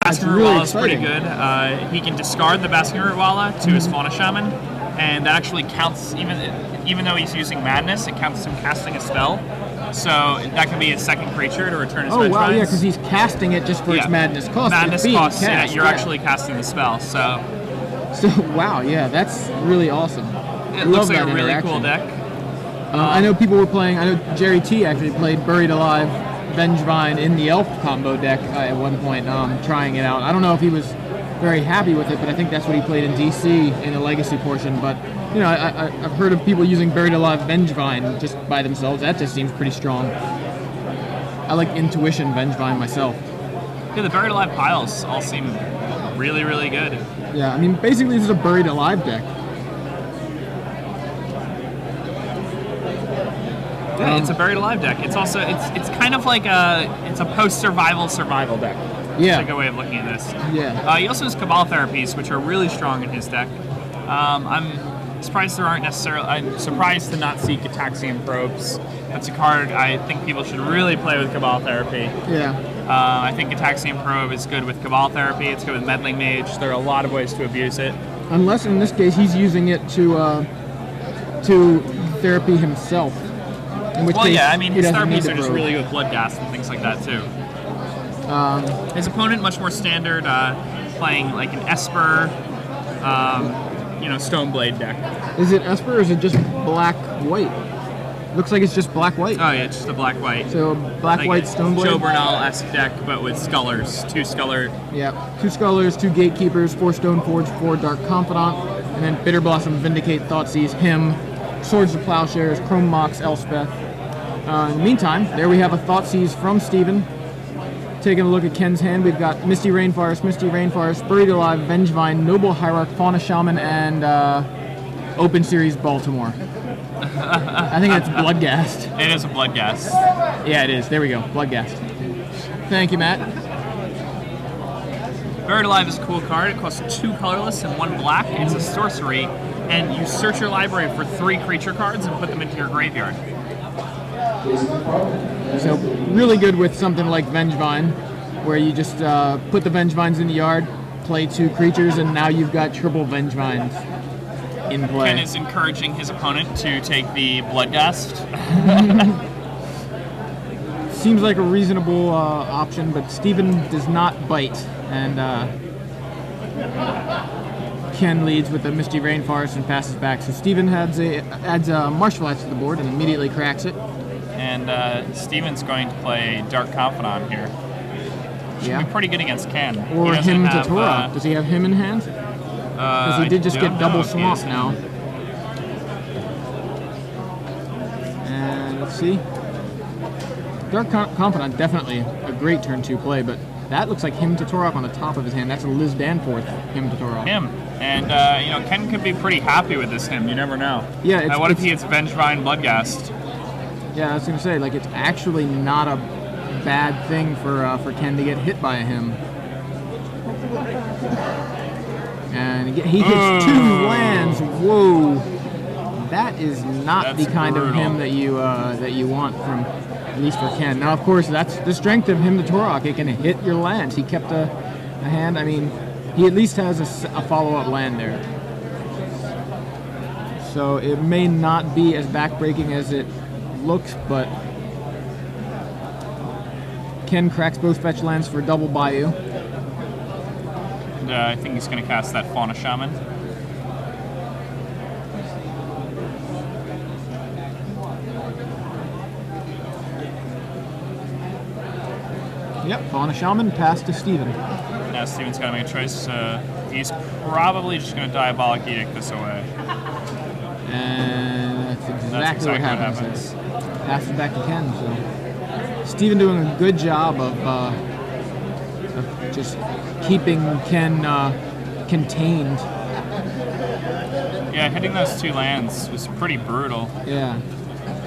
Basking Root Walla is pretty good. He can discard the Basking Root Walla to his Fauna Shaman, and that actually counts, even though he's using Madness, it counts him casting a spell. So that can be his second creature to return his Vengevines. Oh, wow, yeah, because he's casting it just for its Madness cost. Madness cost, cast, you're actually casting the spell, so... So, wow, yeah, that's really awesome. It looks like a really cool deck. I know people were playing, I know Jerry T actually played Buried Alive Vengevine in the Elf combo deck at one point, trying it out. I don't know if he was very happy with it, but I think that's what he played in DC in the Legacy portion. But, you know, I've heard of people using Buried Alive Vengevine just by themselves. That just seems pretty strong. I like Intuition Vengevine myself. Yeah, the Buried Alive piles all seem really, really good. Yeah, I mean, basically this is a Buried Alive deck. Yeah, it's a Buried Alive deck. It's also it's kind of like a post-survival deck. Yeah. That's a good way of looking at this. Yeah. He also has Cabal Therapies, which are really strong in his deck. I'm surprised I'm surprised to not see Gataxian Probes. That's a card I think people should really play with Cabal Therapy. Yeah. I think Gataxian Probe is good with Cabal Therapy. It's good with Meddling Mage. There are a lot of ways to abuse it. Unless in this case he's using it to therapy himself. Well, yeah, I mean, his therapies are just really good with Bloodghast and things like that, too. His opponent, much more standard, playing like an Esper, Stoneblade deck. Is it Esper or is it just black-white? Looks like it's just black-white. Oh, yeah, it's just a black-white. So, black-white like Stoneblade? Joe Bernal-esque deck, but with Scullers. 2 Sculler. Yeah, 2 Scullers, 2 Gatekeepers, 4 Stoneforge, 4 Dark Confidant, and then Bitter Blossom, Vindicate, Thoughtseize, him, Swords of Plowshares, Chrome Mox, Elspeth. In the meantime, there we have a Thoughtseize from Steven. Taking a look at Ken's hand, we've got Misty Rainforest, Buried Alive, Vengevine, Noble Hierarch, Fauna Shaman, and Open Series Baltimore. I think it's Bloodghast. It is a Bloodghast. Yeah, it is. There we go. Bloodghast. Thank you, Matt. Buried Alive is a cool card. It costs 2 colorless and 1 black. It's a sorcery, and you search your library for 3 creature cards and put them into your graveyard. So really good with something like Vengevine, where you just put the Vengevines in the yard, play 2 creatures, and now you've got triple Vengevines in play. Ken is encouraging his opponent to take the Bloodghast. Seems like a reasonable option, but Steven does not bite, and Ken leads with the Misty Rainforest and passes back. So Steven adds Marsh Flats to the board and immediately cracks it. And Steven's going to play Dark Confidant here. Should be pretty good against Ken. Or him to Torah. Does he have him in hand? Because he did just get double swamp now. And let's see. Dark Confidant, definitely a great turn 2 play, but that looks like him to Torah on the top of his hand. That's a Liz Danforth him to Torah. Him. And, Ken could be pretty happy with this him. You never know. Yeah. What if he hits Vengevine Bloodghast? Yeah, I was going to say, like, it's actually not a bad thing for Ken to get hit by him. And he hits 2 lands. Whoa. That is not the kind brutal. Of him that you want from, at least for Ken. Now, of course, that's the strength of him to Torok. It can hit your lands. He kept a hand. I mean, he at least has a follow-up land there. So it may not be as backbreaking as it looks, but Ken cracks both fetch lands for double Bayou. I think he's going to cast that Fauna Shaman. Yep, Fauna Shaman passed to Steven. Now Steven's got to make a choice. He's probably just going to Diabolic Edict this away. And that's exactly what happens. Passes back to Ken. So Steven doing a good job of just keeping Ken contained. Yeah, hitting those 2 lands was pretty brutal. Yeah.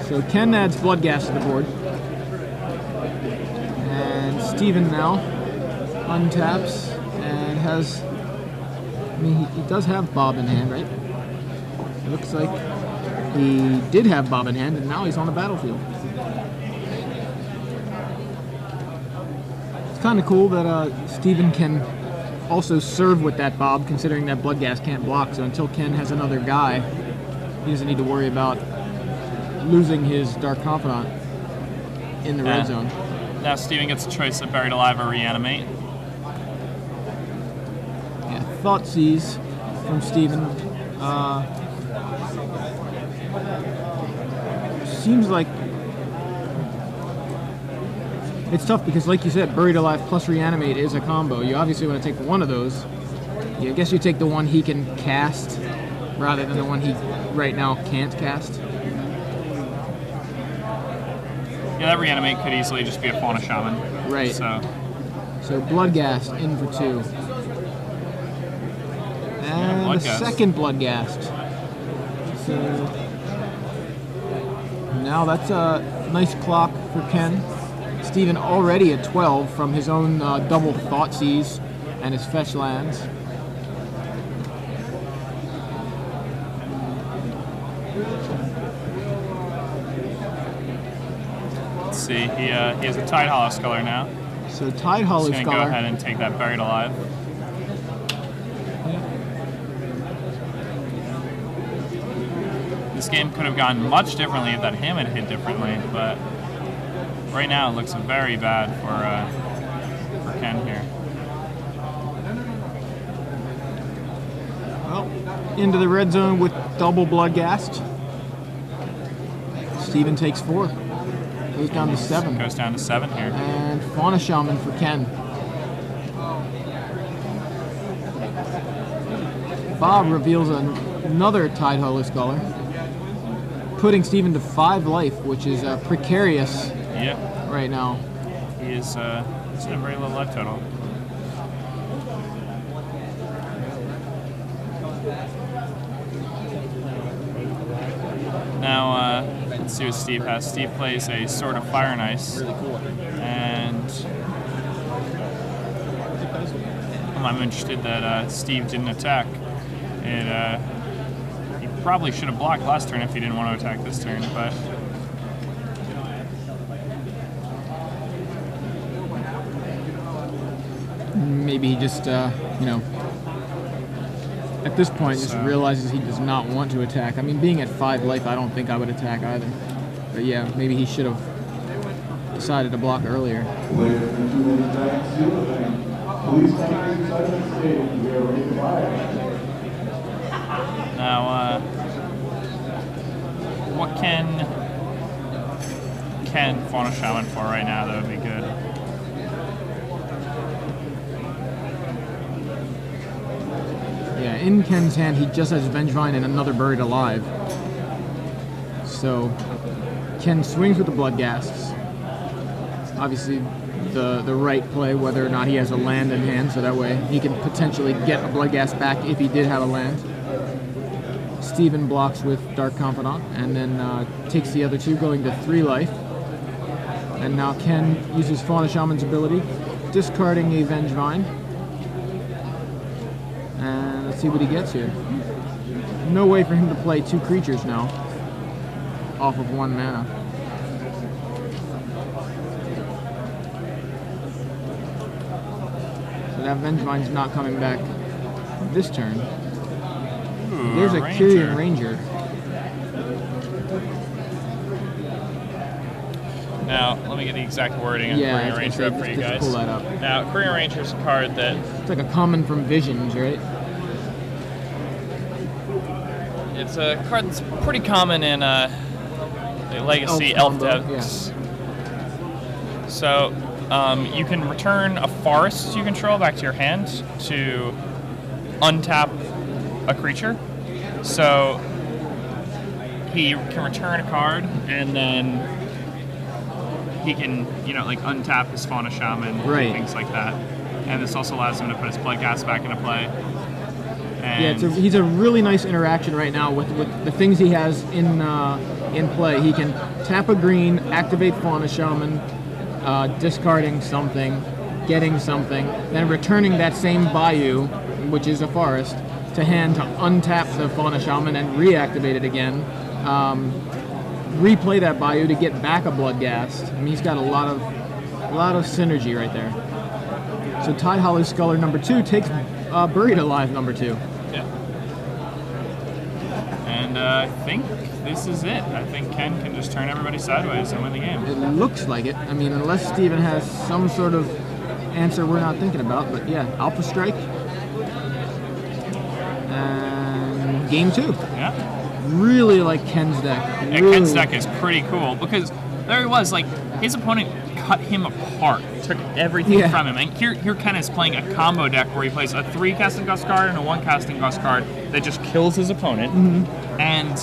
So Ken adds Bloodghast to the board. And Steven now untaps and has... I mean, he does have Bob in hand, right? It looks like he did have Bob in hand, and now he's on the battlefield. kind of cool that Steven can also serve with that Bob, considering that Bloodghast can't block. So until Ken has another guy, he doesn't need to worry about losing his Dark Confidant in the red zone. Now Steven gets a choice of Buried Alive or Reanimate. Yeah, Thoughtseize from Steven. Seems like it's tough because, like you said, Buried Alive plus Reanimate is a combo. You obviously want to take one of those. Yeah, I guess you take the one he can cast rather than the one he right now can't cast. Yeah, that Reanimate could easily just be a Fauna Shaman. Right. So Bloodghast in for 2. And the second Bloodghast. So now that's a nice clock for Ken. Steven already at 12 from his own double Thoughtseize and his fetch lands. Let's see, he has a Tide Hollow Sculler now. So Tide Hollow Sculler. He's going to go ahead and take that Buried Alive. This game could have gone much differently if that Hammond hit differently, but right now it looks very bad for Ken here. Well, into the red zone with double Bloodghast. Steven takes 4. Goes down to 7. Goes down to 7 here. And Fauna Shaman for Ken. Bob reveals another Tide Hollow Sculler, putting Steven to 5 life, which is precarious right now. He is he's in a very low life total. Now, let's see what Steve has. Steve plays a Sword of Fire and Ice. Really cool. And I'm interested that Steve didn't attack. He probably should have blocked last turn if he didn't want to attack this turn, but maybe he just, at this point, just realizes he does not want to attack. I mean, being at 5 life, I don't think I would attack either. But yeah, maybe he should have decided to block earlier. now, what can Fauna Shaman for right now? That would be good. Yeah, in Ken's hand, he just has Vengevine and another Buried Alive. So Ken swings with the Bloodghasts. Obviously, the right play, whether or not he has a land in hand, so that way he can potentially get a Bloodghast back if he did have a land. Steven blocks with Dark Confidant, and then takes the other 2, going to 3 life. And now Ken uses Fauna Shaman's ability, discarding a Vengevine. And let's see what he gets here. No way for him to play 2 creatures now, off of 1 mana. So that Vengevine's not coming back this turn. Ooh, there's a Kyrian Ranger. Now, let me get the exact wording of Kyrian Ranger up for you guys. Pull that up. Now, Kyrian Ranger is a card that... It's like a common from Visions, right? It's a card that's pretty common in the Legacy Elf decks. Yeah. So, you can return a forest you control back to your hand to untap a creature. So, he can return a card, and then he can, untap his Fauna Shaman, and things like that. And this also allows him to put his Bloodghast back into play. And he's a really nice interaction right now with the things he has in play. He can tap a green, activate Fauna Shaman, discarding something, getting something, then returning that same Bayou, which is a forest, to hand to untap the Fauna Shaman and reactivate it again. Replay that Bayou to get back a Bloodghast. I mean, he's got a lot of synergy right there. So Tide Hollow Sculler number 2 takes Buried Alive number 2. Yeah. And I think this is it. I think Ken can just turn everybody sideways and win the game. It looks like it. I mean, unless Steven has some sort of answer we're not thinking about. But yeah, Alpha Strike. And game 2. Yeah. Really like Ken's deck. Yeah, Really. Ken's deck is pretty cool because there he was, like, his opponent cut him apart, took everything from him. And here Ken is playing a combo deck where he plays a 3 casting cost card and a 1 casting cost card that just kills his opponent. And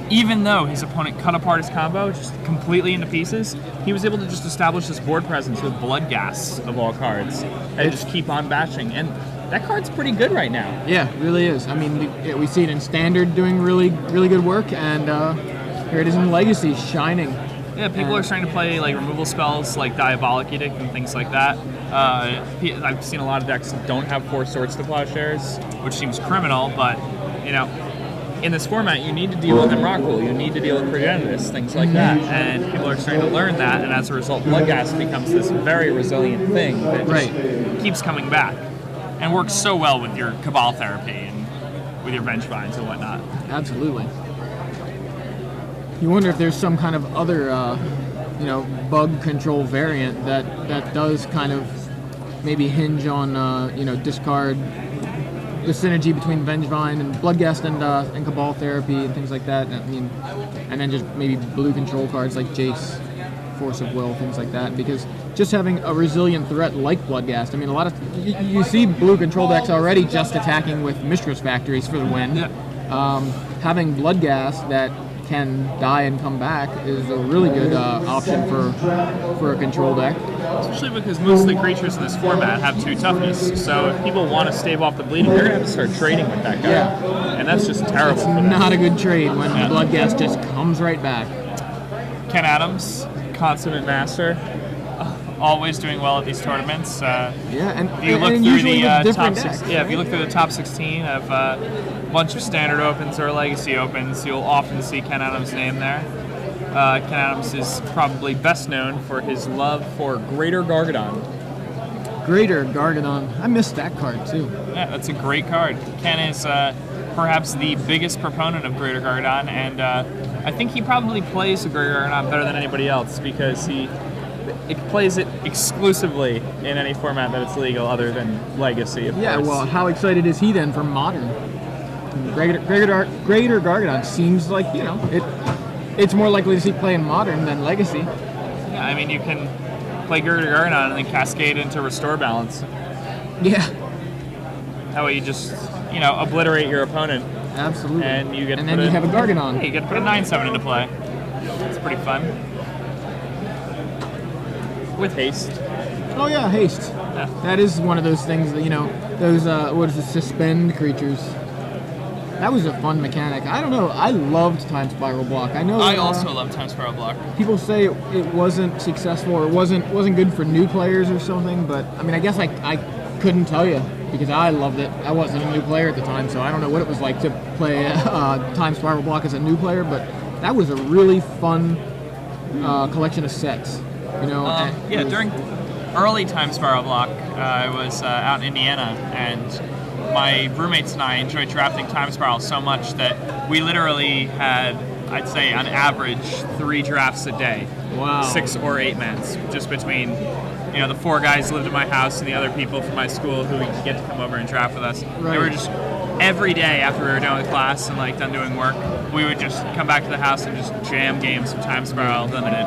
even though his opponent cut apart his combo just completely into pieces, he was able to just establish this board presence with Blood Gas of all cards and just keep on bashing. And that card's pretty good right now. Yeah, it really is. I mean, we see it in Standard doing really good work, and here it is in Legacy, shining. Yeah, people are starting to play like removal spells like Diabolic Edict and things like that. I've seen a lot of decks that don't have 4 Swords to Plowshares, which seems criminal, but, you know, in this format, you need to deal with Emrakul, you need to deal with Progenitus, things like that, and people are starting to learn that, and as a result, Bloodghast becomes this very resilient thing that just keeps coming back, and works so well with your Cabal Therapy and with your Vengevines and whatnot. Absolutely. You wonder if there's some kind of other, bug control variant that does kind of maybe hinge on, discard the synergy between Vengevine and Bloodghast and Cabal Therapy and things like that. I mean, and then just maybe blue control cards like Jace, Force of Will, things like that. Because just having a resilient threat like Bloodghast, I mean, a lot of you see blue control decks already just attacking with Mistress Factories for the win. Yeah. Having Bloodghast that can die and come back is a really good option for a control deck. Especially because most of the creatures in this format have 2 toughness, so if people want to stave off the bleeding, they're going to have to start trading with that guy. Yeah. And that's just terrible. It's not a good trade when the Bloodghast just comes right back. Ken Adams, consummate master, always doing well at these tournaments. If you look through the top 16, if you look through the top 16 of a bunch of Standard Opens or Legacy Opens, you'll often see Ken Adams' name there. Ken Adams is probably best known for his love for Greater Gargadon. Greater Gargadon. I missed that card too. Yeah, that's a great card. Ken is perhaps the biggest proponent of Greater Gargadon, and I think he probably plays the Greater Gargadon better than anybody else because he plays it exclusively in any format that it's legal other than Legacy, of course. Yeah, well, how excited is he then for Modern? Greater Gargadon seems like, it's more likely to see play in Modern than Legacy. Yeah, I mean, you can play Greater Gargadon and then cascade into Restore Balance. Yeah. That way you just, obliterate your opponent. Absolutely. And you get and then you have a Gargadon. Yeah, you get to put a 9/7 into play. It's pretty fun. With haste. Oh yeah, haste. Yeah. That is one of those things that, those, suspend creatures. That was a fun mechanic. I don't know. I loved Time Spiral Block. I also love Time Spiral Block. People say it wasn't successful or wasn't good for new players or something, but I mean, I guess I couldn't tell you because I loved it. I wasn't a new player at the time, so I don't know what it was like to play Time Spiral Block as a new player, but that was a really fun collection of sets. During early Time Spiral Block, I was out in Indiana, and my roommates and I enjoyed drafting Time Spiral so much that we literally had, I'd say, on average, 3 drafts a day. Wow. 6 or 8 mans, just between, the 4 guys who lived at my house and the other people from my school who would get to come over and draft with us. Right. They were just, every day after we were done with class and done doing work, we would just come back to the house and just jam games of Time Spiral Limited.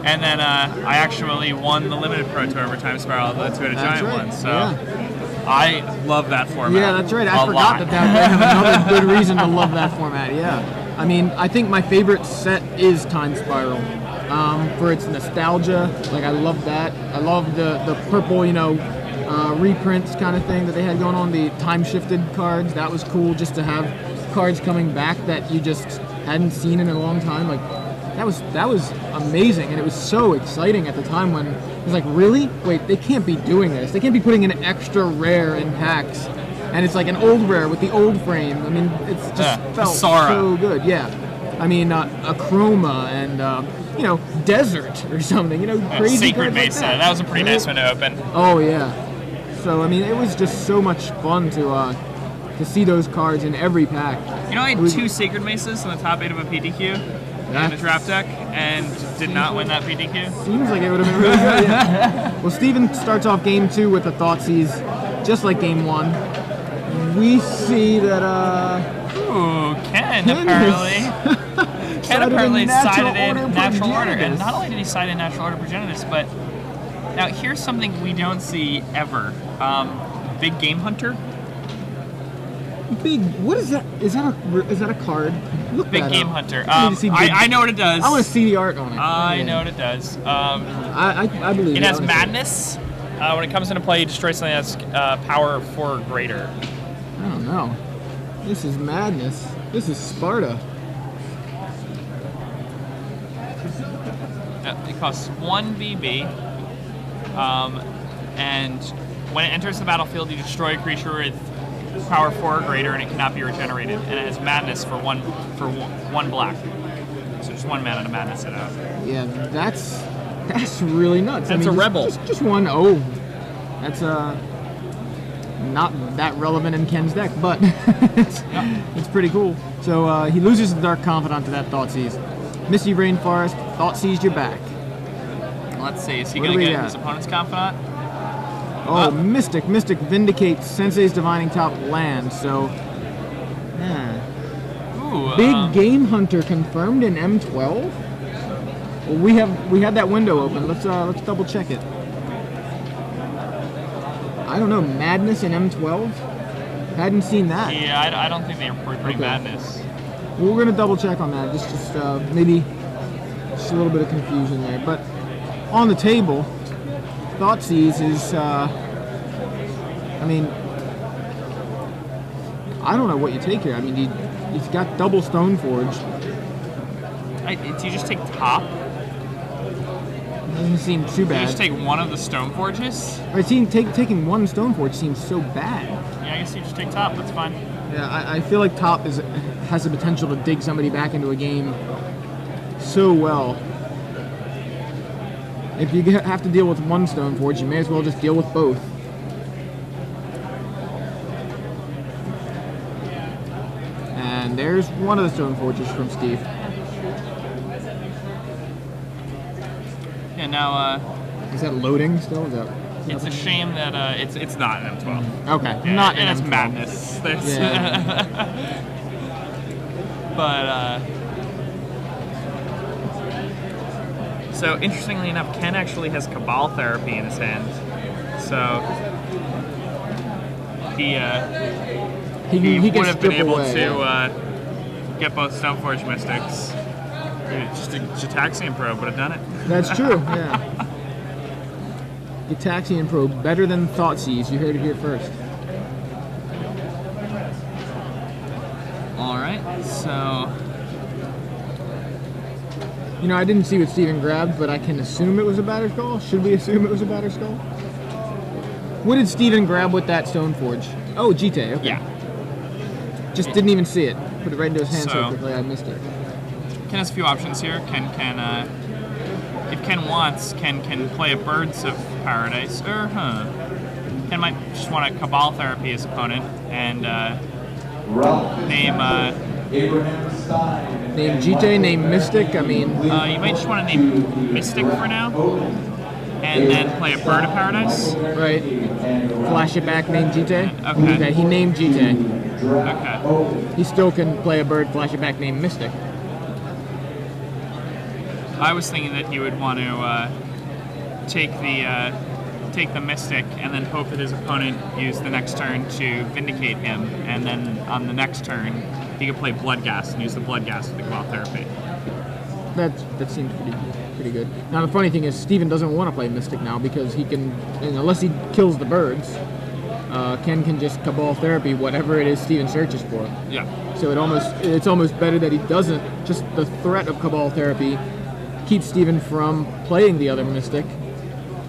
And then I actually won the Limited Pro Tour over Time Spiral, the 2-headed giant one. So I love that format. Yeah, that's right. I forgot that they have another good reason to love that format. Yeah. I mean, I think my favorite set is Time Spiral. For its nostalgia, I love that. I love the purple, reprints kind of thing that they had going on. The time-shifted cards, that was cool. Just to have cards coming back that you just hadn't seen in a long time. That was amazing, and it was so exciting at the time when it was really? Wait, they can't be doing this. They can't be putting an extra rare in packs, and it's an old rare with the old frame. I mean, it's just felt so good. Yeah, I mean, a Chroma and Desert or something. Crazy Sacred Mesa. That was a pretty nice one to open. Oh yeah, So I mean, it was just so much fun to see those cards in every pack. You know, I had 2 Sacred Maces in the top 8 of a PDQ in the draft deck, and did not win that PDQ. Seems like it would have been really good. Yeah. Well, Steven starts off game 2 with the Thoughtseize, just like game 1. We see that Ooh, Ken apparently. Ken apparently sided in Natural Order, and not only did he side in Natural Order Progenitus, but now here's something we don't see ever: Big Game Hunter. Big. What is that? Is that a card? Look Big that Game up. Hunter. I know what it does. I want to see the art on it. I know what it does. I believe it has Madness. When it comes into play, you destroy something that's power 4 or greater. I don't know. This is madness. This is Sparta. It costs 1 BB, and when it enters the battlefield, you destroy a creature with power 4 or greater, and it cannot be regenerated. And it has Madness for one black. So just 1 mana to Madness it out. Yeah, that's really nuts. That's a rebel. Just 1. Oh, that's not that relevant in Ken's deck, but it's pretty cool. So he loses the Dark Confidant to that Thoughtseize. Misty Rainforest, Thoughtseized your back. Let's see, is he going to get his opponent's Confidant? Oh, Mystic Vindicates Sensei's Divining Top land, so... Yeah. Ooh, Big Game Hunter confirmed in M12? Well, we had that window open. Let's double check it. I don't know, Madness in M12? Hadn't seen that. Yeah, I don't think they were pretty Madness. Well, we're gonna double check on that. Just maybe just a little bit of confusion there. But on the table, Thoughtseize is. I mean, I don't know what you take here. I mean, he's got double Stoneforge. Do you just take top? Doesn't seem too bad. You just take one of the Stoneforges? Taking one Stoneforge seems so bad. Yeah, I guess you just take top. That's fine. Yeah, I feel like top has the potential to dig somebody back into a game so well. If you have to deal with one Stoneforge, you may as well just deal with both. And there's one of the Stoneforges from Steve. Yeah, now, is that loading still? It's a shame that it's not an M12. Okay, yeah, not and an it's M12. madness. Yeah. But so interestingly enough, Ken actually has Cabal Therapy in his hand. So he would have been able to get both Stoneforge Mystics. Just a Gitaxian Probe would have done it. That's true. Yeah. Gitaxian Probe, better than Thoughtseize. You heard it here first. Alright, so... You know, I didn't see what Steven grabbed, but I can assume it was a Batterskull. Should we assume it was a Batterskull? What did Steven grab with that Stoneforge? Oh, Jite, okay. Yeah. Just didn't even see it. Put it right into his hand so quickly, I missed it. Ken has a few options here. If Ken wants, Ken can play a Birds of Paradise, or Ken might just want to Cabal Therapy his opponent and name Jite, name Mystic. I mean, you might just want to name Mystic for now, and then play a Bird of Paradise. Right. Flash it back. Name Jite. Okay. He named Jite. Okay. He still can play a bird. Flash it back. Name Mystic. I was thinking that he would want to take the Mystic and then hope that his opponent used the next turn to vindicate him, and then on the next turn he could play Bloodghast and use the Bloodghast with the Cabal Therapy. That seems pretty good. Now the funny thing is, Steven doesn't want to play Mystic now because he can, unless he kills the birds, Ken can just Cabal Therapy whatever it is Steven searches for. Yeah. So it's almost better that he doesn't. Just the threat of Cabal Therapy keeps Steven from playing the other Mystic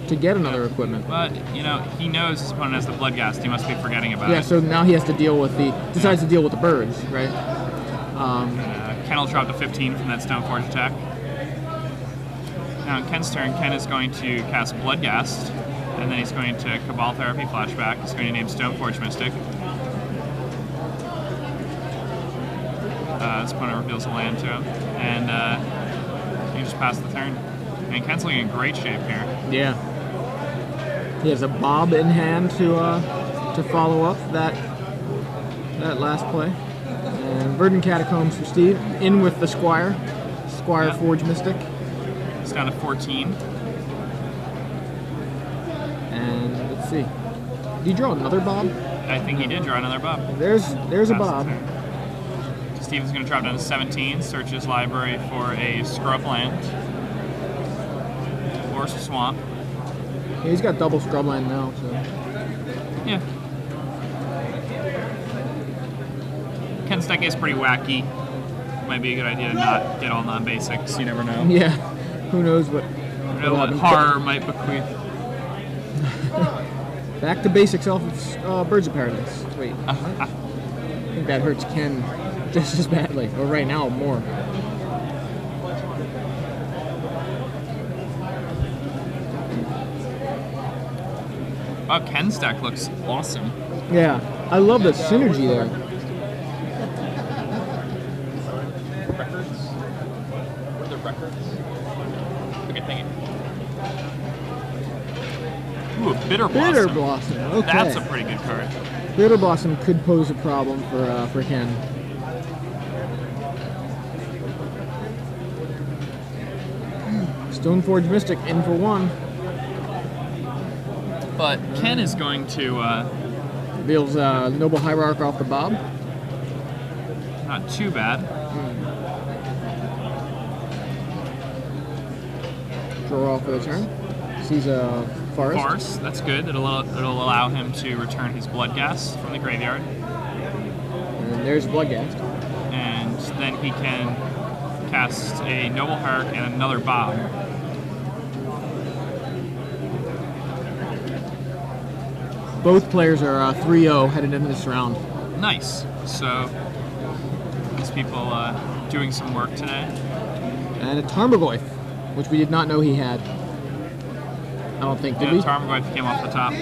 to get another equipment. But, you know, he knows his opponent has the Bloodghast. He must be forgetting about it. Yeah, so now he has to deal with decides to deal with the birds, right? Ken will drop to 15 from that Stoneforge attack. Now, on Ken's turn, Ken is going to cast Bloodghast And then he's going to Cabal Therapy flashback. He's going to name Stoneforge Mystic. His opponent reveals a land to him. And you just pass the turn. And Ken's looking in great shape here. Yeah. He has a Bob in hand to follow up that last play. And Verdant Catacombs for Steve. In with the Squire. Squire Forge Mystic. It's down to 14. And let's see. Did he draw another Bob? I think he did draw another Bob. There's a Bob. Steven's going to drop down to 17, search his library for a scrub land. Or swamp. Yeah, he's got double scrub land now, so. Yeah. Ken's deck is pretty wacky. Might be a good idea to not get all non-basics. You never know. Yeah. Who knows what horror might bequeath. Back to basics off of Birds of Paradise. Wait. I think that hurts Ken just as badly. Or right now, more. Oh, Ken's deck looks awesome. Yeah. I love the synergy there. Records? What are the records? Okay, thank you. Ooh, a Bitter Blossom. Bitter Blossom. Okay. That's a pretty good card. Bitter Blossom could pose a problem for Ken. Stoneforge Mystic in for one. But Ken is going to Reveals Noble Hierarch off the Bob. not too bad. Draw off for the turn. Sees a Forest. Farce, that's good. It'll allow him to return his Bloodghast from the graveyard. And there's Bloodghast. And then he can cast a Noble Hierarch and another Bob. Both players are 3-0 headed into this round. Nice. So these people doing some work today. And a Tarmogoyf, which we did not know he had. I don't think, did we? Tarmogoyf came off the top.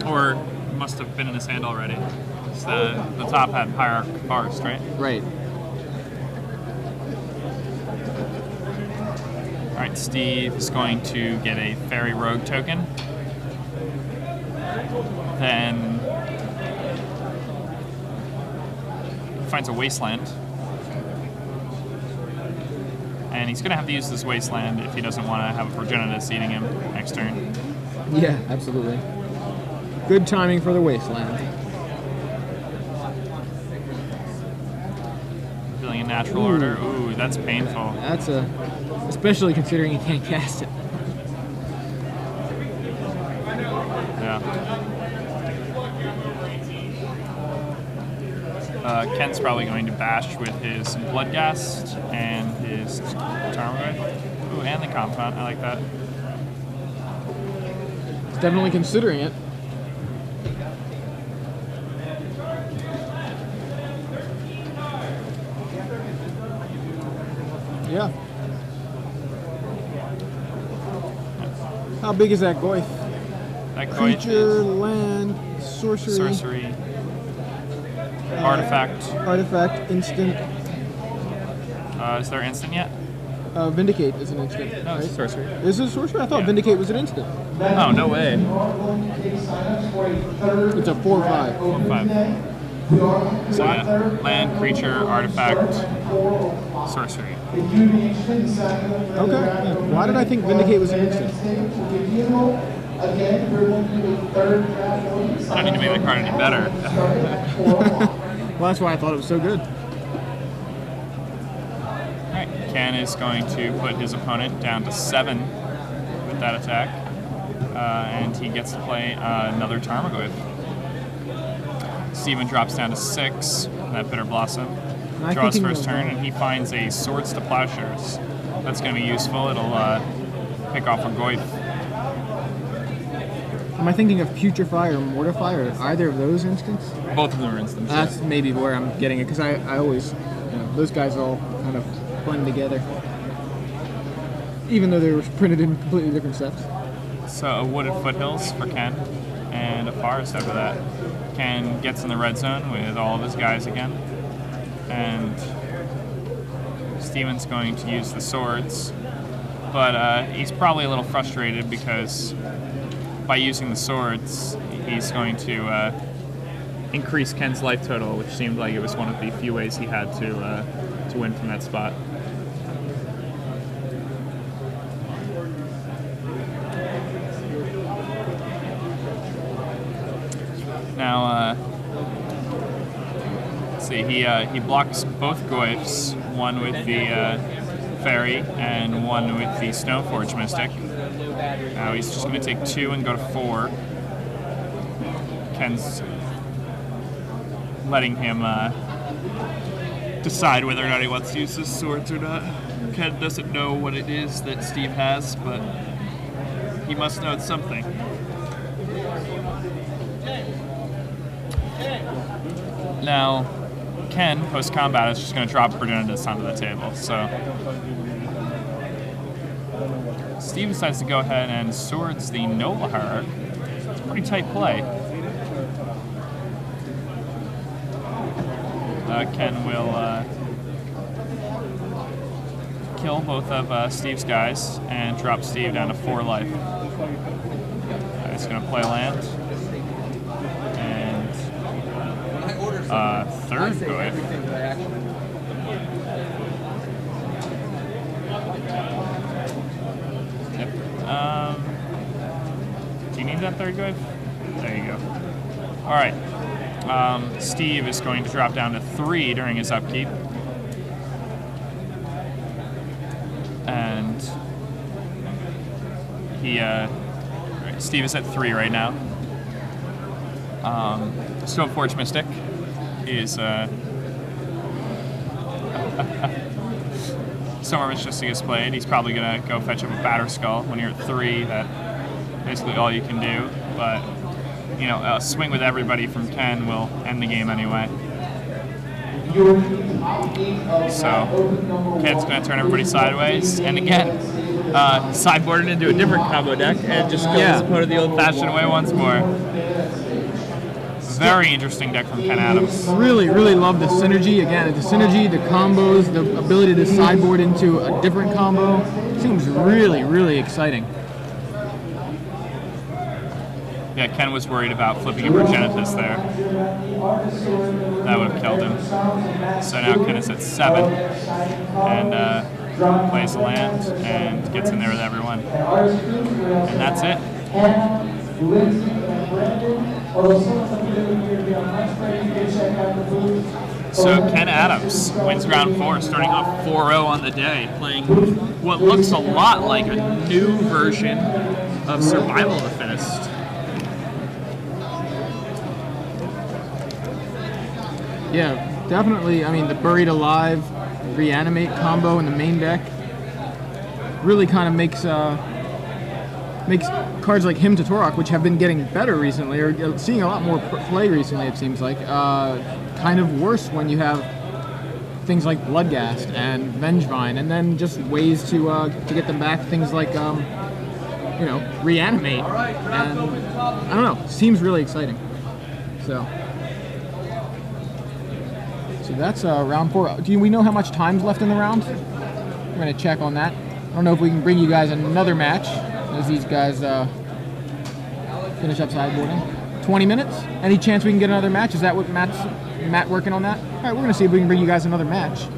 Or must have been in his hand already. The top had Hierarch Forest, right? Right. Alright, Steve is going to get a Fairy Rogue token. Then he finds a Wasteland. And he's going to have to use this Wasteland if he doesn't want to have a Progenitus eating him next turn. Yeah, absolutely. Good timing for the Wasteland. Feeling a Natural Order. Ooh, that's painful. That's especially considering he can't cast it. Yeah. Ken's probably going to bash with his Bloodghast and his Tarmogoyf. Ooh, and the Confidant. I like that. He's definitely considering it. Yeah. How big is that Goyf? That Goyf Creature, is land, sorcery. Artifact. Instant. Is there instant yet? Vindicate is an instant. No, it's sorcery. Is it sorcery? I thought Yeah. Vindicate was an instant. Oh, no way. It's a 4/5. 5. So yeah, land, creature, artifact, sorcery. Okay. Yeah. Why did I think Vindicate was an instant? I don't need to make that card any better. Well, that's why I thought it was so good. Alright, Ken is going to put his opponent down to 7 with that attack. And he gets to play another Tarmogoyf. Steven drops down to 6, that Bitter Blossom. Draws first turn, and he finds a Swords to Plowshares. That's going to be useful. It'll pick off a Goyf. Am I thinking of Putrefy or Mortify, or either of those instants? Both of them are instants. That's maybe where I'm getting it, because I always, those guys all kind of blend together. Even though they were printed in completely different sets. So a wooded foothills for Ken, and a forest after that. Ken gets in the red zone with all of his guys again, and Steven's going to use the swords, but he's probably a little frustrated because by using the swords, he's going to increase Ken's life total, which seemed like it was one of the few ways he had to win from that spot. Now, let's see, he blocks both Goyfs, one with the Fairy and one with the Stoneforge Mystic. Now he's just going to take 2 and go to 4. Ken's letting him decide whether or not he wants to use his swords or not. Ken doesn't know what it is that Steve has, but he must know it's something. Now, Ken, post-combat, is just going to drop Verdunitas onto the table, so Steve decides to go ahead and swords the Noble Hierarch. It's a pretty tight play. Ken will kill both of Steve's guys and drop Steve down to 4 life. He's going to play land. And third Goyf. Yep. Do you need that third Goyf? There you go. All right. Steve is going to drop down to 3 during his upkeep. And Steve is at 3 right now. Stoneforge Mystic is Summer Majestic is played. He's probably going to go fetch up a Batter Skull. When you're at 3, that's basically all you can do. But you know, a swing with everybody from Ken will end the game anyway. So, Ken's going to turn everybody sideways, and again, sideboarded into a different combo deck, and just kills his opponent the old-fashioned way once more. Very interesting deck from Ken Adams. Really, really love the synergy. Again, the synergy, the combos, the ability to sideboard into a different combo. Seems really, really exciting. Yeah, Ken was worried about flipping a Progenitus there. That would have killed him. So now Ken is at 7 and plays a land and gets in there with everyone. And that's it. So Ken Adams wins round 4, starting off 4-0 on the day, playing what looks a lot like a new version of Survival of the Fittest. Yeah, definitely. I mean, the Buried Alive, Reanimate combo in the main deck really kind of makes cards like Hymn to Torok, which have been getting better recently, or seeing a lot more play recently, it seems like, kind of worse when you have things like Bloodghast and Vengevine, and then just ways to get them back, things like, Reanimate, and I don't know, seems really exciting. So that's round 4. Do we know how much time's left in the round? We're going to check on that. I don't know if we can bring you guys another match as these guys finish up sideboarding. 20 minutes? Any chance we can get another match? Is that what Matt working on that? All right, we're going to see if we can bring you guys another match.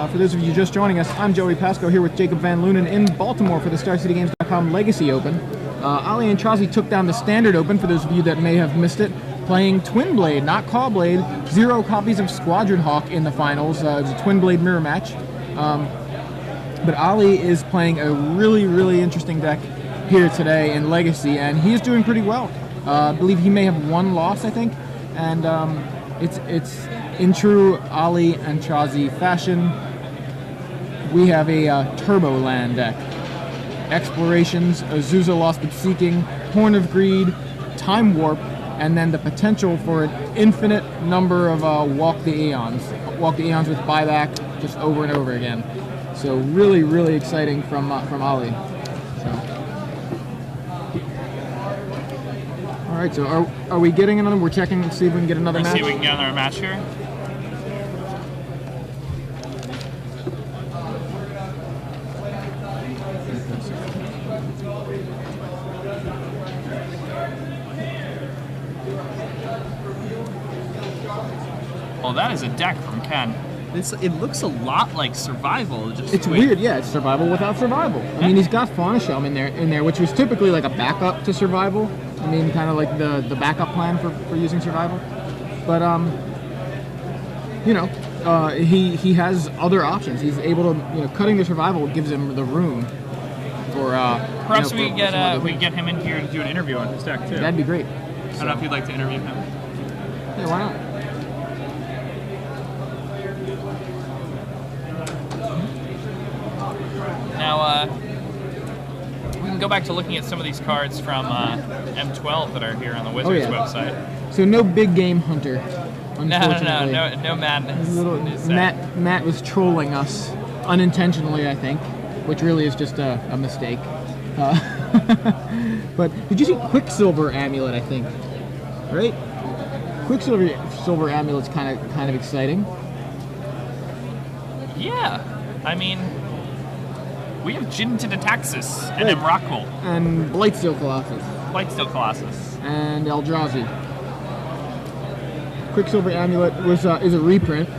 For those of you just joining us, I'm Joey Pasco here with Jacob Van Lunen in Baltimore for the StarCityGames.com Legacy Open. Ali and Chazi took down the Standard Open, for those of you that may have missed it, playing Twin Blade, not Caw Blade. 0 copies of Squadron Hawk in the finals. It was a Twin Blade mirror match. But Ali is playing a really, really interesting deck here today in Legacy, and he is doing pretty well. I believe he may have 1 loss, I think. And it's in true Ali and Chazi fashion. We have a Turbo Land deck. Explorations, Azusa Lost but Seeking, Horn of Greed, Time Warp, and then the potential for an infinite number of Walk the Aeons. Walk the Aeons with buyback just over and over again. So really, really exciting from Ali. So. right, so are we getting another? We're checking to see if we can get another Let's match. see if we can get another match here. Oh, that is a deck from Ken. It looks a lot like Survival. It's weird, yeah. It's Survival without Survival. I mean, he's got Fauna Shelm in there, which was typically like a backup to Survival. I mean, kind of like the backup plan for using Survival. But you know, he has other options. He's able to, you know, cutting the Survival gives him the room for. Perhaps we get him in here to do an interview on his deck too. That'd be great. I don't know if you'd like to interview him. Yeah, why not? Now, we can go back to looking at some of these cards from M12 that are here on the Wizards website. So no big game hunter, unfortunately. No madness. Matt was trolling us unintentionally, I think, which really is just a mistake. But did you see Quicksilver Amulet? I think, right? Quicksilver Amulet's kind of exciting. Yeah, I mean, we have Jin to Taxis and Emrakul. And Blightsteel Colossus. And Eldrazi. Quicksilver Amulet is a reprint.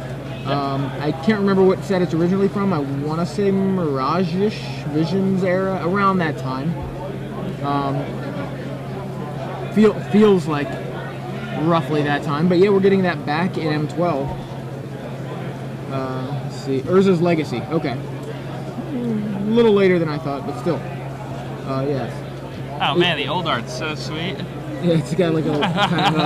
I can't remember what set it's originally from. I want to say Mirage-ish, Visions era, around that time. Feels like roughly that time. But yeah, we're getting that back in M12. Let's see, Urza's Legacy. Okay. A little later than I thought, but still. Yes. Oh man, the old art's so sweet. Yeah, it's got like a kind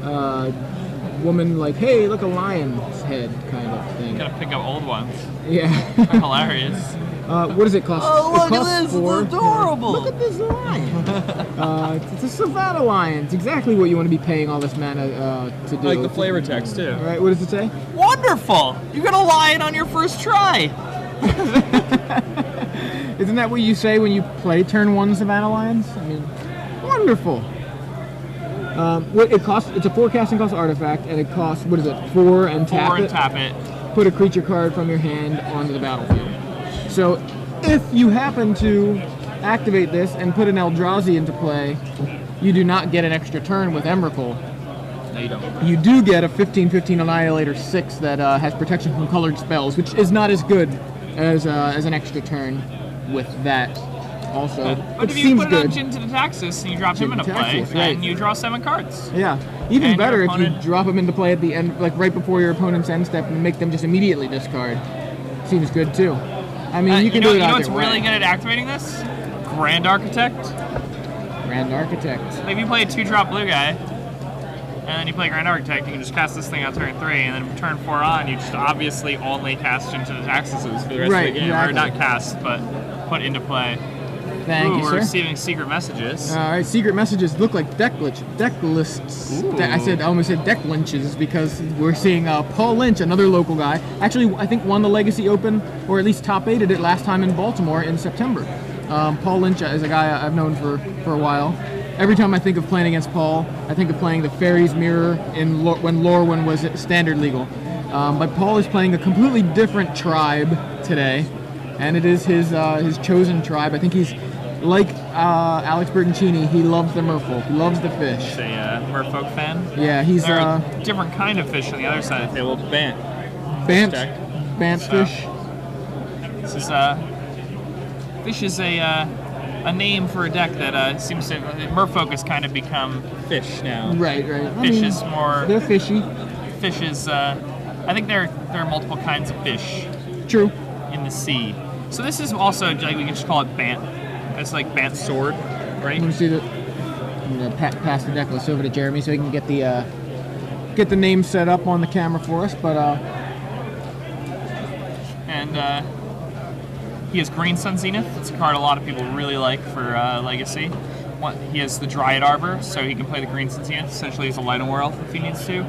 of woman like, hey, look, a lion's head kind of thing. Gotta pick up old ones. Yeah. They're hilarious. What does it cost? Oh, look at this! It's adorable! Look at this lion! It's a Savannah lion. It's exactly what you want to be paying all this mana to do. Like the flavor text, too. All right, what does it say? Wonderful! You got a lion on your first try! Isn't that what you say when you play turn 1 Savannah Lions? I mean, wonderful. What it costs? It's a 4 casting cost artifact, and it costs, what is it? 4 and tap it. 4 and tap it. Put a creature card from your hand onto the battlefield. So, if you happen to activate this and put an Eldrazi into play, you do not get an extra turn with Emrakul. No, you don't. You do get a 15/15 Annihilator 6 that has protection from colored spells, which is not as good as an extra turn with that. Also, but if you put it on Jin to the Taxis and you drop him into play, right, and you draw 7 cards. Yeah, even and better if you drop them into play at the end, like right before your opponent's end step, and make them just immediately discard. Seems good too. I mean, you can do it. You know what's really good at activating this? Grand Architect. Grand Architect. Like if you play a 2-drop blue guy, and then you play Grand Architect, you can just cast this thing on turn 3, and then turn 4 on, you just obviously only cast into the Taxes for the rest of the game. Exactly. Or not cast, but put into play. Thank you, we're sir. receiving secret messages. All right, secret messages look like deck lists. I almost said deck lynches because we're seeing Paul Lynch, another local guy. Actually, I think won the Legacy Open, or at least top 8'd it last time in Baltimore in September. Paul Lynch is a guy I've known for a while. Every time I think of playing against Paul, I think of playing the Fairies Mirror when Lorwyn was standard legal. But Paul is playing a completely different tribe today, and it is his chosen tribe. I think he's like Alex Bertoncini. He loves the merfolk. He loves the fish. He's a merfolk fan. Yeah, he's a different kind of fish on the other side of the table. Bant fish. This is fish is a name for a deck that seems to merfolk has kind of become fish now. Right. Fish is more. They're fishy. Fish is. I think there are multiple kinds of fish. True. In the sea. So this is also like we can just call it Bant. It's like Bant's sword, right? I'm gonna see I'm gonna pass the deck list over to Jeremy so he can get the name set up on the camera for us. But he has Green Sun Zenith. It's a card a lot of people really like for Legacy. He has the Dryad Arbor, so he can play the Green Sun Zenith. Essentially, he's a Light and World if he needs to.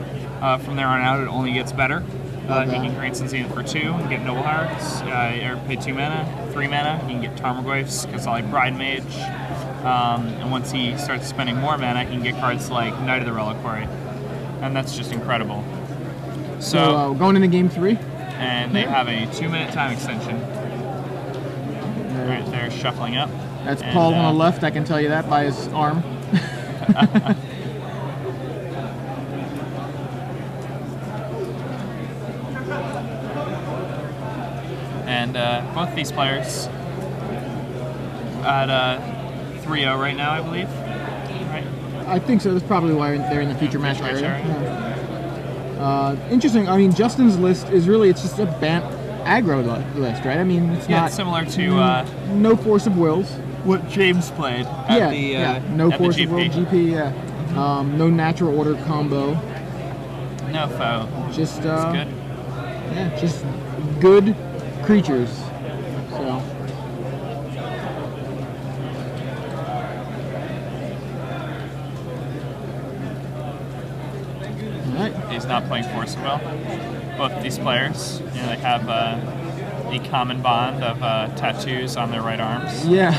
From there on out, it only gets better. He can Green Sun Zenith for 2 and get Noble Hearts, or pay 2 mana, 3 mana. He can get Tarmogoyfs because I like Bride Mage. And once he starts spending more mana, he can get cards like Knight of the Reliquary. And that's just incredible. So going into game 3. And they have a 2-minute time extension. Right, they're shuffling up. That's Paul on the left, I can tell you that by his arm. And both these players at 3-0 right now, I believe. Right? I think so. That's probably why they're in the feature match area. Yeah. Interesting. I mean, Justin's list is really, it's just a Bant aggro list, right? I mean, it's not similar to no Force of Wills. What James played at no at Force the of Will GP. Yeah. No natural order combo. No foe. Just it's good. Yeah, just good creatures. So. He's not playing Force Will. Both of these players, they have the common bond of tattoos on their right arms. Yeah.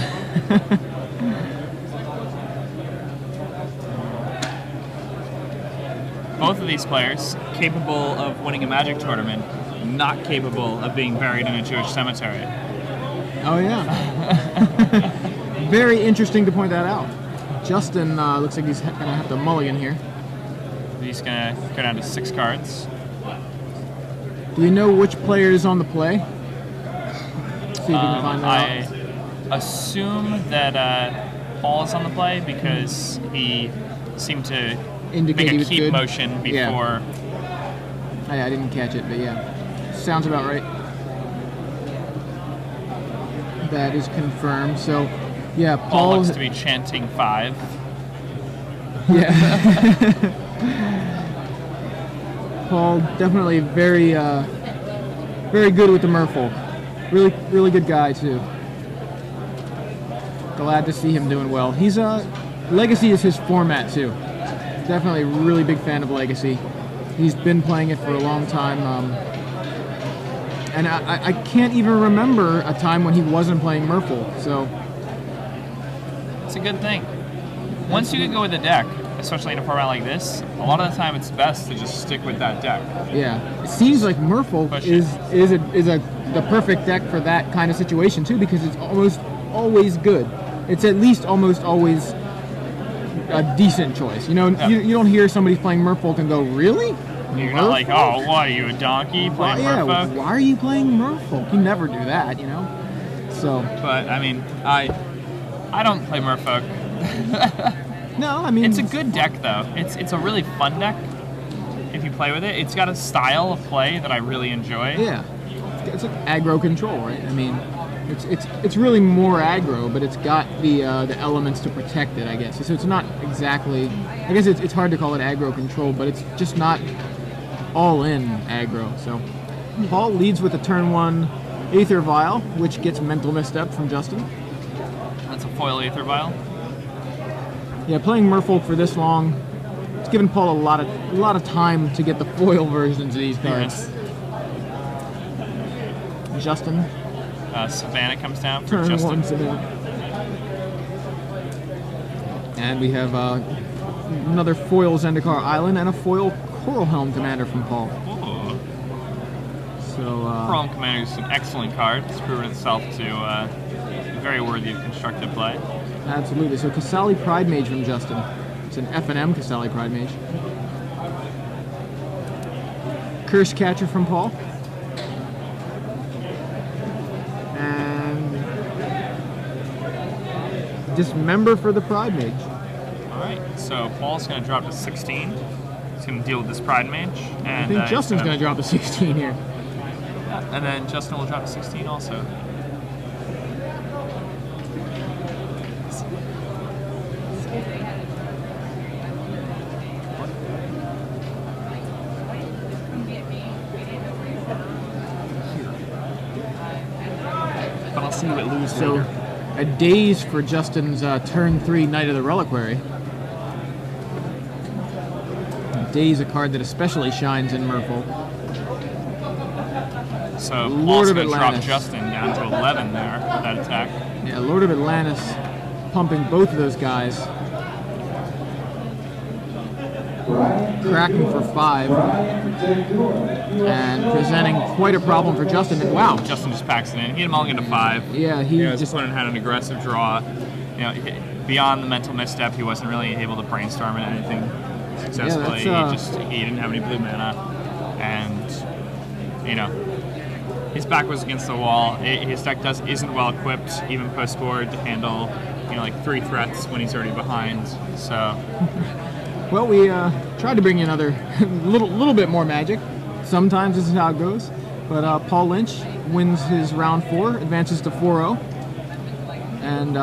Both of these players capable of winning a Magic tournament, not capable of being buried in a Jewish cemetery. Oh yeah. Very interesting to point that out. Justin looks like he's gonna have to mulligan here. He's going to go down to 6 cards. Do you know which player is on the play? See if you can find that out. I assume that Paul is on the play because he seemed to indicate make a keep motion before. Yeah. I didn't catch it, but yeah. Sounds about right. That is confirmed. So, yeah, Paul looks to be chanting 5. Yeah. Paul definitely very good with the Merfolk. Really good guy too. Glad to see him doing well. He's Legacy is his format too. Definitely a really big fan of Legacy. He's been playing it for a long time. And I can't even remember a time when he wasn't playing Merfolk. So it's a good thing. Once you can go with the deck, especially in a format like this, a lot of the time it's best to just stick with that deck. Yeah, it seems like Merfolk is the perfect deck for that kind of situation too, because it's almost always good. It's at least almost always a decent choice. You know, you don't hear somebody playing Merfolk and go, really? You're not like, oh, what, are you a donkey playing Merfolk? Why are you playing Merfolk? You never do that, you know? So. But, I mean, I don't play Merfolk. No, I mean... It's a good deck, though. It's a really fun deck if you play with it. It's got a style of play that I really enjoy. Yeah. It's like aggro control, right? I mean, it's really more aggro, but it's got the elements to protect it, I guess. So it's not exactly... I guess it's hard to call it aggro control, but it's just not all-in aggro. So Paul leads with a turn 1 Aether Vial, which gets Mental Misstep from Justin. That's a foil Aether Vial. Yeah, playing Merfolk for this long, it's given Paul a lot of time to get the foil versions of these cards. Yes. Justin. Savannah comes down for turn Justin. 1 Savannah. And we have another foil Zendikar Island and a foil Coral Helm Commander from Paul. Ooh. So Coral Helm Commander is an excellent card. It's proven itself to be very worthy of constructive play. Absolutely. So Kasali Pride Mage from Justin. It's an F&M Kasali Pride Mage. Curse Catcher from Paul. And Dismember for the Pride Mage. Alright, so Paul's going to drop to 16. He's going to deal with this Pride Mage. And, I think Justin's going to drop to 16 here. And then Justin will drop to 16 also. But I'll see what lose So, later. a daze for Justin's turn 3 Knight of the Reliquary. Daze, a card that especially shines in Merfolk. So Lord Paul's of going to drop Atlantis. Justin down to 11 there with that attack. Yeah, Lord of Atlantis pumping both of those guys. Cracking for 5 and presenting quite a problem for Justin. And wow, Justin just packs it in. He had mulligan to 5. Yeah, he his opponent had an aggressive draw. Beyond the mental misstep, he wasn't really able to brainstorm anything successfully. He didn't have any blue mana, and his back was against the wall. His deck isn't well equipped, even post board, to handle like 3 threats when he's already behind. So. Well, we tried to bring in another little bit more magic. Sometimes this is how it goes. But Paul Lynch wins his round 4, advances to 4-0. And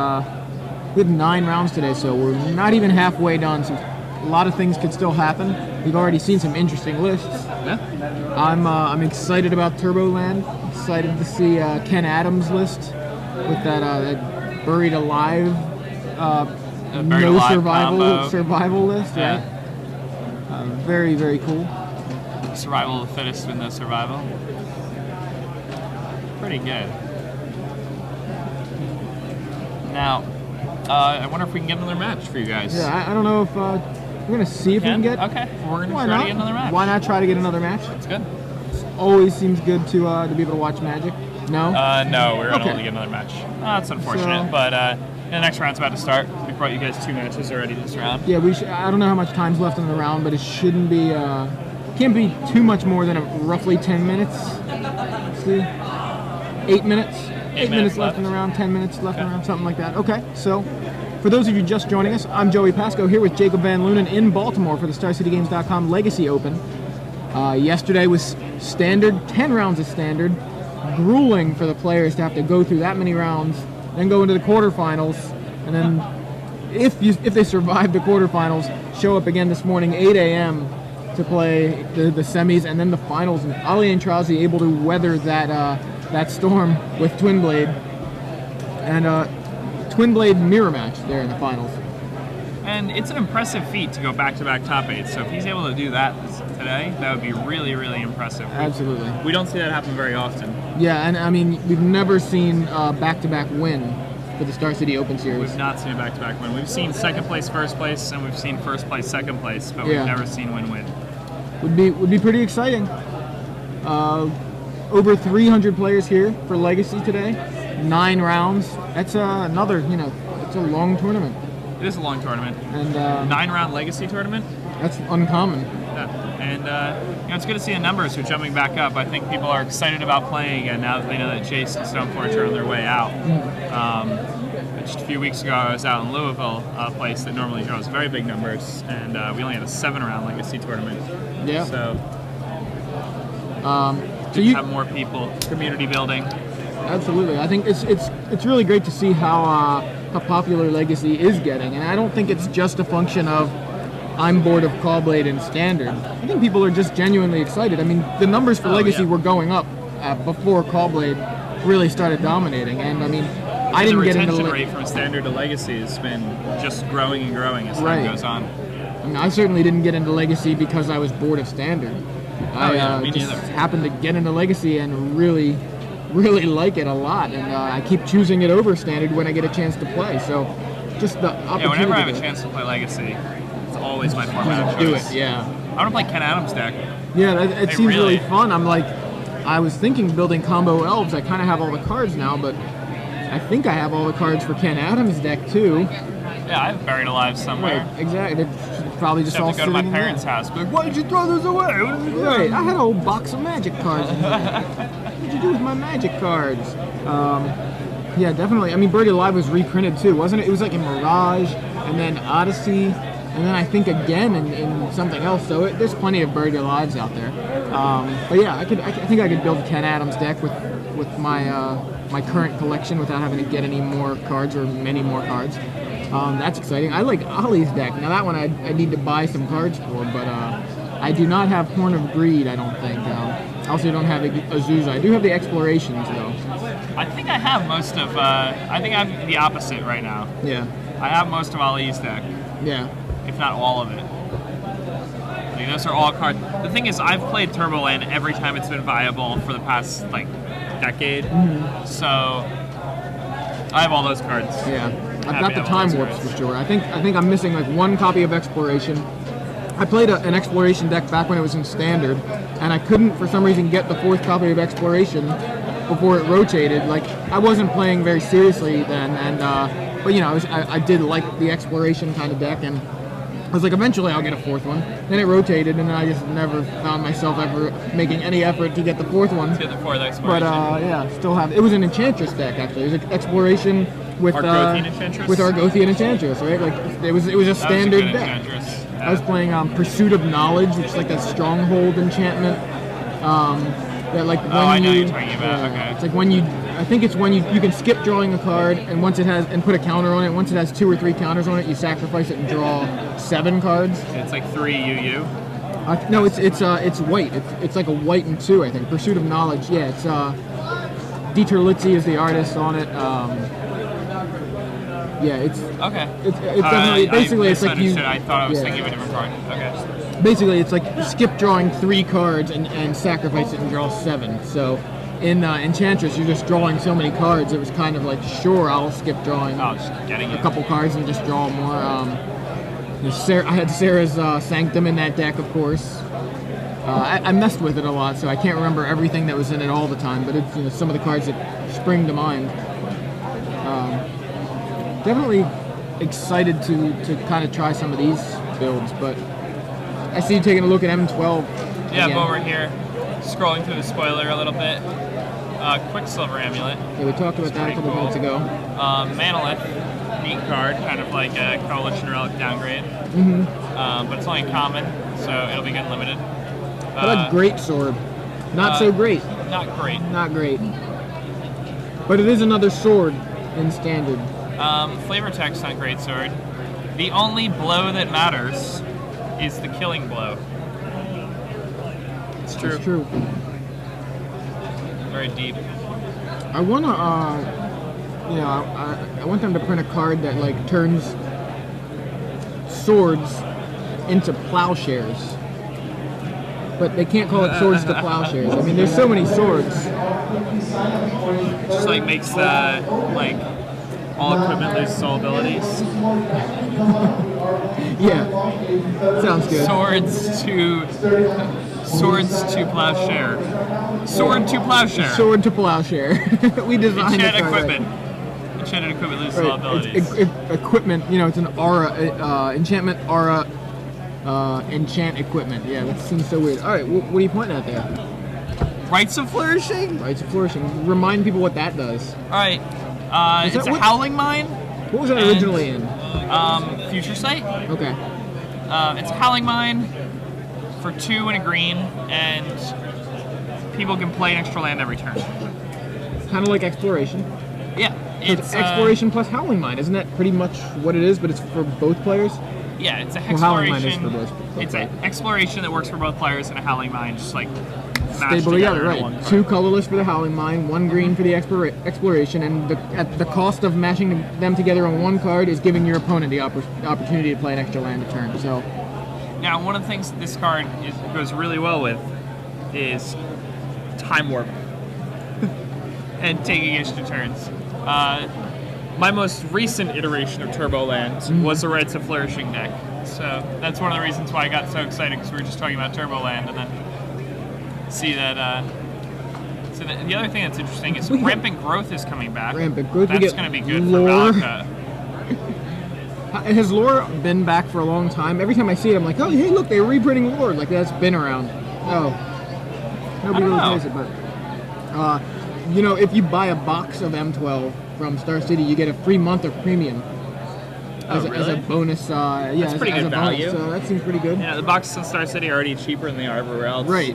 we had 9 rounds today, so we're not even halfway done. So a lot of things could still happen. We've already seen some interesting lists. Yeah. I'm excited about Turboland. Excited to see Ken Adams' list with that Buried Alive. No survival list, yeah. Right? Very, very cool. Survival of the fittest with no survival. Pretty good. Now, I wonder if we can get another match for you guys. Yeah, I don't know if we're gonna see if we can get. Okay, we're gonna try to get another match. Why not try to get another match? That's good. Always seems good to be able to watch Magic. No. No, we're unable to get another match. That's unfortunate, but. The next round's about to start. We brought you guys 2 matches already this round. Yeah, I don't know how much time's left in the round, but it shouldn't be. Can't be too much more than roughly 10 minutes. Let's see, 8 minutes. 8 minutes left in the round. 10 minutes left in the round, something like that. Okay, so for those of you just joining us, I'm Joey Pasco here with Jacob Van Lunen in Baltimore for the StarCityGames.com Legacy Open. Yesterday was standard, 10 rounds of standard. Grueling for the players to have to go through that many rounds. Then go into the quarterfinals, and then if they survive the quarterfinals, show up again this morning 8 a.m. to play the semis and then the finals. And Ali and Trauzi able to weather that storm with Twin Blade and Twin Blade mirror match there in the finals. And it's an impressive feat to go back-to-back top 8. So if he's able to do that today, that would be really, really impressive. Absolutely. We don't see that happen very often. Yeah, and I mean, we've never seen a back-to-back win for the Star City Open Series. We've not seen a back-to-back win. We've seen second place, first place, and we've seen first place, second place, but we've never seen win-win. Would be pretty exciting. Over 300 players here for Legacy today. 9 rounds. That's another, it's a long tournament. It is a long tournament. And 9-round Legacy tournament. That's uncommon. Yeah. And it's good to see the numbers are jumping back up. I think people are excited about playing again now that they know that Jace and Stoneforge are on their way out. Just a few weeks ago, I was out in Louisville, a place that normally draws very big numbers, and we only had a 7-round Legacy tournament. Yeah. So you have more people, community building. Absolutely. I think it's really great to see how popular Legacy is getting, and I don't think it's just a function of I'm bored of Callblade and Standard. I think people are just genuinely excited. I mean, the numbers for Legacy were going up before Callblade really started dominating, and I mean, I didn't get into the retention rate from Standard to Legacy has been just growing and growing as time goes on. I mean, I certainly didn't get into Legacy because I was bored of Standard. Me just neither. happened to get into Legacy and really like it a lot, and I keep choosing it over Standard when I get a chance to play. So, just the opportunity. Yeah, whenever I have a chance to play Legacy, it's always my format of choice. Do it, yeah. I want to play Ken Adams' deck. Yeah, it seems really fun. I was thinking building combo elves. I kind of have all the cards now, but I think I have all the cards for Ken Adams' deck too. Yeah, I have Buried Alive somewhere. Right, exactly. It's probably just all have to go to my parents' house. But why did you throw those away? Right, I had a whole box of Magic cards. What did you do with my Magic cards? Yeah, definitely. I mean, Buried Alive was reprinted too, wasn't it? It was like in Mirage, and then Odyssey, and then I think again in something else. So there's plenty of Buried Alives out there. But yeah, I think I could build a Ken Adams deck with my current collection without having to get any more cards or many more cards. That's exciting. I like Ollie's deck. Now that one I need to buy some cards for, but I do not have Horn of Greed, I don't think. I also don't have Azusa. I do have the Explorations, though. I think I have most of... I think I have the opposite right now. Yeah. I have most of Ollie's deck. Yeah. If not all of it. I mean, those are all cards. The thing is, I've played Turboland every time it's been viable for the past, decade. Mm-hmm. So... I have all those cards. Yeah. I've got the Time Warps for sure. I think I'm missing like one copy of Exploration. I played an Exploration deck back when it was in Standard, and I couldn't for some reason get the 4th copy of Exploration before it rotated. Like, I wasn't playing very seriously then, and but you know, I did like the Exploration kind of deck, and I was like, eventually I'll get a 4th one. Then it rotated, and I just never found myself ever making any effort to get the 4th one. To get the 4th Exploration. But yeah, still have. It was an Enchantress deck actually. It was an Exploration with Argothian Enchantress. With Argothian Enchantress, right? Like it was a standard deck. Enchantress. I was playing Pursuit of Knowledge, which is like a stronghold enchantment. That like when I know what you're talking about. Okay. It's like when I think it's when you can skip drawing a card, and once it has and put a counter on it. Once it has 2 or 3 counters on it, you sacrifice it and draw 7 cards. It's like 3 UU. No, it's white. It's like a white and 2, I think. Pursuit of Knowledge. Yeah, it's Dieter Litzy is the artist on it. Yeah, it's okay. It's definitely basically it's like you. I thought I was thinking of a different card. Okay. Basically, it's like skip drawing 3 cards and sacrifice it and draw 7. So in Enchantress, you're just drawing so many cards. It was kind of like, sure, I'll skip drawing a couple cards and just draw more. I had Sarah's Sanctum in that deck, of course. I messed with it a lot, so I can't remember everything that was in it all the time. But it's some of the cards that spring to mind. Definitely excited to kind of try some of these builds, but I see you taking a look at M12. Yeah, I'm over here, scrolling through the spoiler a little bit. Quicksilver Amulet. Yeah, we talked about that a couple minutes ago. Manolith, neat card, kind of like a Coalition Relic downgrade. But it's only common, so it'll be good limited. How about Great Sword? Not so great. Not great. Not great. But it is another sword in Standard. Flavor text on Greatsword. The only blow that matters is the killing blow. It's true. It's true. Very deep. I wanna, I want them to print a card that like turns swords into plowshares. But they can't call it swords to plowshares. I mean, there's so many swords. Just like makes the all equipment lose all abilities. Yeah, sounds good. Swords to plowshare. Sword to plowshare. Sword to plowshare. We designed Enchanted it. equipment. Enchanted equipment loses all abilities. Equipment, it's an aura, enchantment aura, enchant equipment. Yeah, that seems so weird. All right, what are you pointing at there? Rites of Flourishing? Rites of Flourishing. Remind people what that does. All right. It's a Howling Mine. What was it originally in? Future Sight. Okay. It's a Howling Mine for 2 and a green, and people can play an extra land every turn. Kind of like Exploration. Yeah. It's Exploration plus Howling Mine. Isn't that pretty much what it is, but it's for both players? Yeah, it's a Howling Mine is Exploration. for both. It's an Exploration that works for both players, and a Howling Mine just like stable together, right? 2 colorless for the Howling Mine, 1 green for the Exploration, and at the cost of mashing them together on 1 card is giving your opponent the opportunity to play an extra land a turn. So, now one of the things this card goes really well with is Time Warp and taking extra turns. My most recent iteration of Turbo Land was the Rites of Flourishing deck, so that's one of the reasons why I got so excited, because we were just talking about Turbo Land, and then see that. So the other thing that's interesting is Rampant Growth is coming back. Rampant Growth. That's going to be good lore. for Valka. Has lore been back for a long time? Every time I see it, I'm like, oh, hey, look, they're reprinting lore. Like, that's been around. Oh. Nobody really plays it, but... if you buy a box of M12 from Star City, you get a free month of premium. As a bonus, That's pretty good value. Bonus, so that seems pretty good. Yeah, the boxes in Star City are already cheaper than they are everywhere else. Right.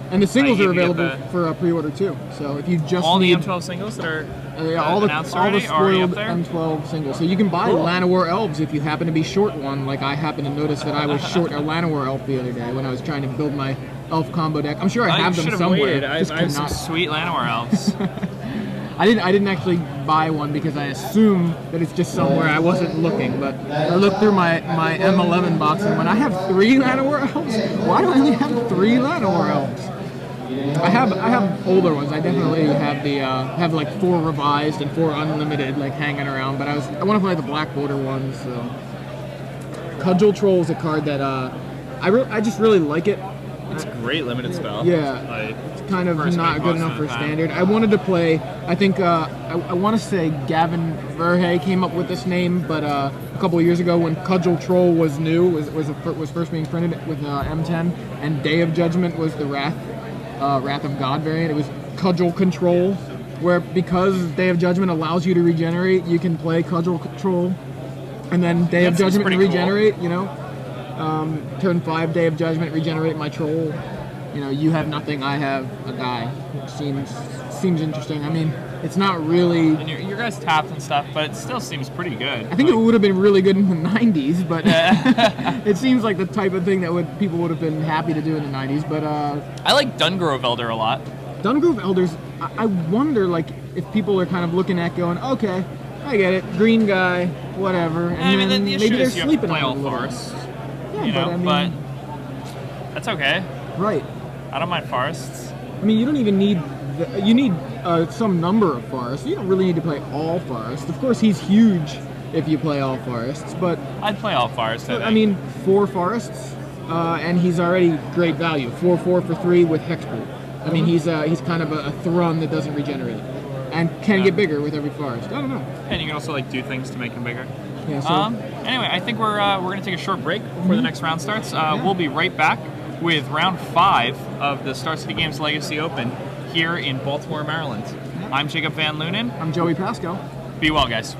And the singles are available for pre-order too. So if you just all need the M12 singles that are all the spoiled there? M12 singles, so you can buy Llanowar Elves if you happen to be short one. Like I happened to notice that I was short a Llanowar Elf the other day when I was trying to build my elf combo deck. I'm sure I have them somewhere. I have some sweet Llanowar Elves. I didn't actually buy one because I assume that it's just somewhere I wasn't looking, but I looked through my M11 box and when I have 3 Llanowar Elves, why do I only have 3 Llanowar Elves? I have older ones. I definitely have the have like 4 revised and 4 unlimited like hanging around. But I want to play the black border ones. So Cudgel Troll is a card that I just really like it. It's a great limited spell. Yeah, Like, it's kind of first not main good cost enough at for a time. standard. I wanted to play. I think I want to say Gavin Verhey came up with this name, but a couple of years ago when Cudgel Troll was new, was first being printed with M10, and Day of Judgment was the Wrath of God variant. It was Cudgel Control, where because Day of Judgment allows you to regenerate, you can play Cudgel Control, and then Day of That seems Judgment pretty regenerate. You know, turn 5 Day of Judgment, regenerate my troll. You know, you have nothing, I have a die. It seems interesting. I mean, it's not really. And your guys tapped and stuff, but it still seems pretty good. I think it would have been really good in the 90s, but it seems like the type of thing that people would have been happy to do in the 90s. But I like Dungrove Elder a lot. Dungrove Elders, I wonder like if people are kind of looking at going, okay, I get it, green guy, whatever, and I mean, then the maybe issue they're is you have to sleeping play on it a all little. forests. Yeah, You know, I mean, but that's okay. right. I don't mind forests. I mean, you don't even need. You need some number of forests. You don't really need to play all forests. Of course, he's huge if you play all forests, but I'd play all forests. I mean, 4 forests, and he's already great value. 4/4 for 3 with Hexproof. I mean, he's kind of a Thrun that doesn't regenerate, and can get bigger with every forest. I don't know. And you can also like do things to make him bigger. Yeah. So Anyway, I think we're gonna take a short break before the next round starts. We'll be right back with round 5 of the Star City Games Legacy Open here in Baltimore, Maryland. I'm Jacob Van Lunen. I'm Joey Pasco. Be well, guys.